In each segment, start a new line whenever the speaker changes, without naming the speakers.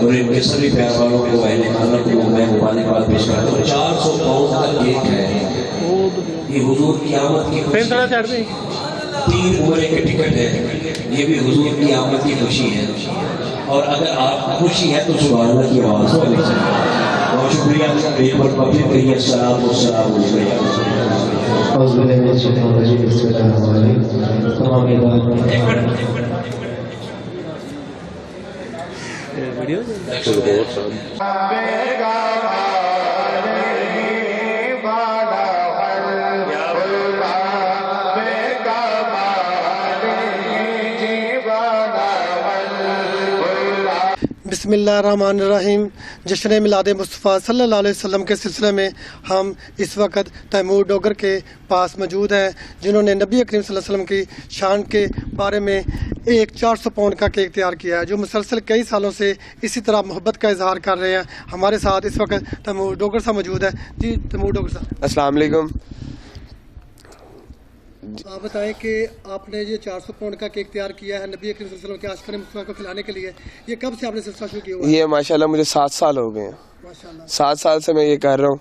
اور ان کے سبھی پیار والوں کو میں مبارکباد پیش کرتا ہوں۔ 400 پاؤنڈ کا کیک ہے، یہ حضور کی آمد کی خوشی ہے، 3 عمرے کے ٹکٹ ہے، یہ بھی حضور کی آمد کی خوشی ہے۔ اور اگر آپ خوشی ہے تو سبحان اللہ کی آواز ہونی چاہیے۔ بہت شکریہ، ایک بار پبلک کہیے السلام والسلام علیکم۔
بسم اللہ الرحمن الرحیم۔ جشن میلاد مصطفیٰ صلی اللہ علیہ وسلم کے سلسلے میں ہم اس وقت تیمور ڈوگر کے پاس موجود ہیں، جنہوں نے نبی کریم صلی اللہ علیہ وسلم کی شان کے بارے میں ایک 400 پاؤنڈ کا کیک تیار کیا ہے، جو مسلسل کئی سالوں سے اسی طرح محبت کا اظہار کر رہے ہیں۔ ہمارے ساتھ اس وقت تیمور ڈوگر صاحب موجود ہے۔ جی تیمور ڈوگر صاحب
السلام علیکم۔
آپ بتائیں کہ آپ نے یہ 400 پاؤنڈ کا کیک تیار کیا ہے نبی کریم صلی اللہ علیہ وسلم کے عاشقان مصطفیٰ کو کھلانے کے لیے، یہ کب سے آپ نے سلسلہ شروع کیا ہوا ہے؟
یہ ماشاءاللہ مجھے 7 سال ہو گئے ہیں، 7 سال سے میں یہ کر رہا ہوں۔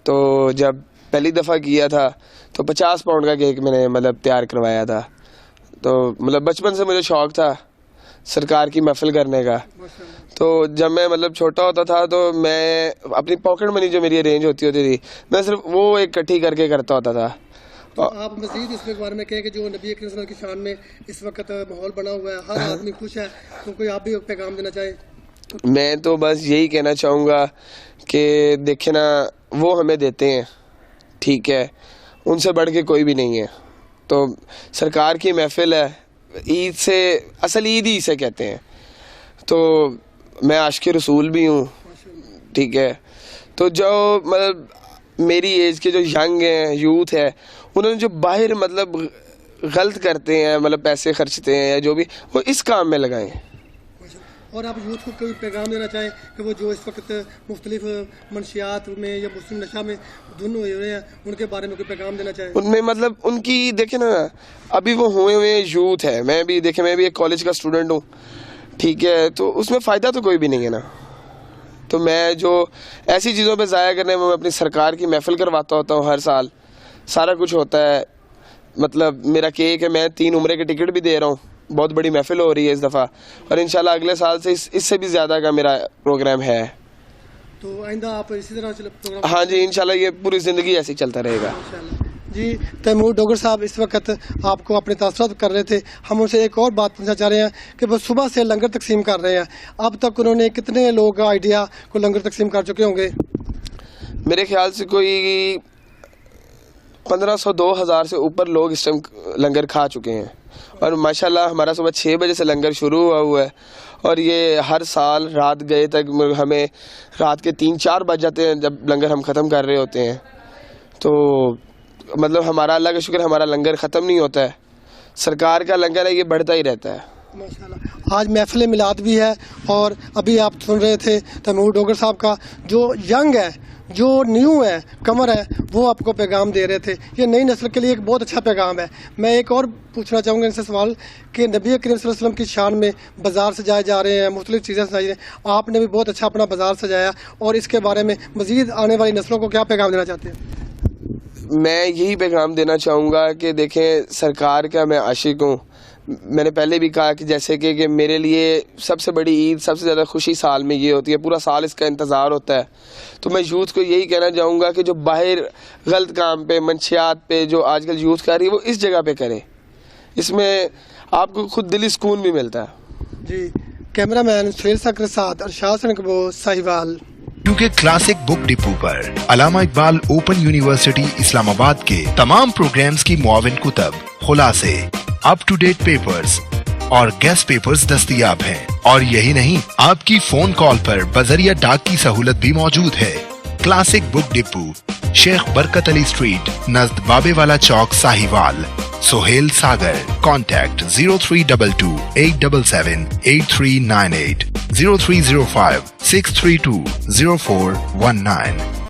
تو جب پہلی دفعہ کیا تھا تو 50 پاؤنڈ کا کیک میں نے تیار کروایا تھا۔ تو بچپن سے مجھے شوق تھا سرکار کی محفل کرنے کا۔ تو جب میں چھوٹا ہوتا تھا تو میں اپنی پاکٹ منی جو میری ارینج ہوتی تھی میں صرف وہ اکٹھی کر کے کرتا ہوتا تھا۔
تو آپ مزید اس کے بارے میں کہیں کہ جو نبی کریم صلی اللہ علیہ وسلم کی شان میں اس وقت ماحول بنا ہوا ہے، ہر آدمی خوش ہے، تو کوئی آپ بھی پیغام دینا چاہیں؟
میں تو بس یہی کہنا چاہوں گا کہ دیکھیں نا، وہ ہمیں دیتے ہیں، ٹھیک ہے، ان سے بڑھ کے کوئی بھی نہیں ہے۔ تو سرکار کی محفل ہے، عید سے اصل عید ہی اسے کہتے ہیں۔ تو میں عاشق رسول بھی ہوں، ٹھیک ہے۔ تو جو میری ایج کے جو ینگ ہیں، یوتھ ہے، انہوں نے جو باہر غلط کرتے ہیں، پیسے خرچتے ہیں یا جو بھی، وہ اس کام میں لگائیں۔
اور آپ یوتھ کو کوئی پیغام دینا چاہیں کہ وہ جو اس وقت مختلف منشیات میں یا مسلم نشہ میں دھن ہوئے ہوئے ہیں، ان کے بارے میں کوئی پیغام دینا چاہیں؟
ان میں ان کی دیکھیں نا، ابھی وہ ہوئے یوتھ ہے، میں بھی ایک کالج کا اسٹوڈنٹ ہوں، ٹھیک ہے۔ تو اس میں فائدہ تو کوئی بھی نہیں ہے نا۔ تو میں جو ایسی چیزوں پہ ضائع کرنے میں اپنی سرکار کی محفل کرواتا ہوتا ہوں، ہر سال سارا کچھ ہوتا ہے۔ میرا کیک ہے، میں 3 عمرے کے ٹکٹ بھی دے رہا ہوں، بہت بڑی محفل ہو رہی ہے اس دفعہ، اور انشاءاللہ اگلے سال سے اس سے بھی زیادہ کا میرا پروگرام ہے۔
تو آئندہ آپ اسی طرح پروگرام؟
ہاں جی، انشاءاللہ یہ پوری زندگی ایسے ہی چلتا رہے گا۔
جی تیمور ڈوگر صاحب اس وقت آپ کو اپنے تاثرات کر رہے تھے، ہم ان سے ایک اور بات پوچھنا چاہ رہے ہیں کہ وہ صبح سے لنگر تقسیم کر رہے ہیں، اب تک انہوں نے کتنے لوگ آئیڈیا کو لنگر تقسیم کر چکے ہوں گے؟
میرے خیال سے کوئی 1500-2000 سے اوپر لوگ اس ٹائم لنگر کھا چکے ہیں، اور ماشاءاللہ ہمارا صبح 6 بجے سے لنگر شروع ہوا ہے، اور یہ ہر سال رات گئے تک ہمیں رات کے 3-4 بج جاتے ہیں جب لنگر ہم ختم کر رہے ہوتے ہیں۔ تو ہمارا اللہ کا شکر، ہمارا لنگر ختم نہیں ہوتا ہے، سرکار کا لنگر ہے، یہ بڑھتا ہی رہتا ہے۔
ماشاءاللہ آج محفل میلاد بھی ہے، اور ابھی آپ سن رہے تھے تیمور ڈوگر صاحب کا جو ینگ ہے، جو نیو ہے، کمر ہے، وہ آپ کو پیغام دے رہے تھے۔ یہ نئی نسل کے لیے ایک بہت اچھا پیغام ہے۔ میں ایک اور پوچھنا چاہوں گا ان سے سوال کہ نبی کریم صلی اللہ علیہ وسلم کی شان میں بازار سجائے جا رہے ہیں، مختلف چیزیں سجائی ہیں، آپ نے بھی بہت اچھا اپنا بازار سجایا، اور اس کے بارے میں مزید آنے والی نسلوں کو کیا پیغام دینا چاہتے ہیں؟
میں یہی پیغام دینا چاہوں گا کہ دیکھیں، سرکار کا میں عاشق ہوں۔ میں نے پہلے بھی کہا کہ جیسے کہ میرے لیے سب سے بڑی عید، سب سے زیادہ خوشی سال میں یہ ہوتی ہے، پورا سال اس کا انتظار ہوتا ہے۔ تو میں یوتھ کو یہی کہنا چاہوں گا کہ جو باہر غلط کام پہ، منشیات پہ جو آج کل یوتھ کر رہی ہے، وہ اس جگہ پہ کرے، اس میں آپ کو خود دلی سکون بھی ملتا ہے۔
جی کیمرہ مین سہیل سکر ساتھ ارشاد حسن کبوت، ساہیوال۔
کیونکہ کلاسک بک ڈپو پر علامہ اقبال اوپن یونیورسٹی اسلام آباد کے تمام پروگرامز کی معاون کتب، خلاصے، اپ ٹو ڈیٹ پیپرز اور گیسٹ پیپرز دستیاب ہیں۔ اور یہی نہیں، آپ کی فون کال پر بذریعہ ڈاک کی سہولت بھی موجود ہے۔ کلاسک بک ڈپو، شیخ برکت علی اسٹریٹ، نزد بابے والا چوک، ساہیوال۔ Sohail Sagar. Contact 0322 877 8398 0305 632 0419.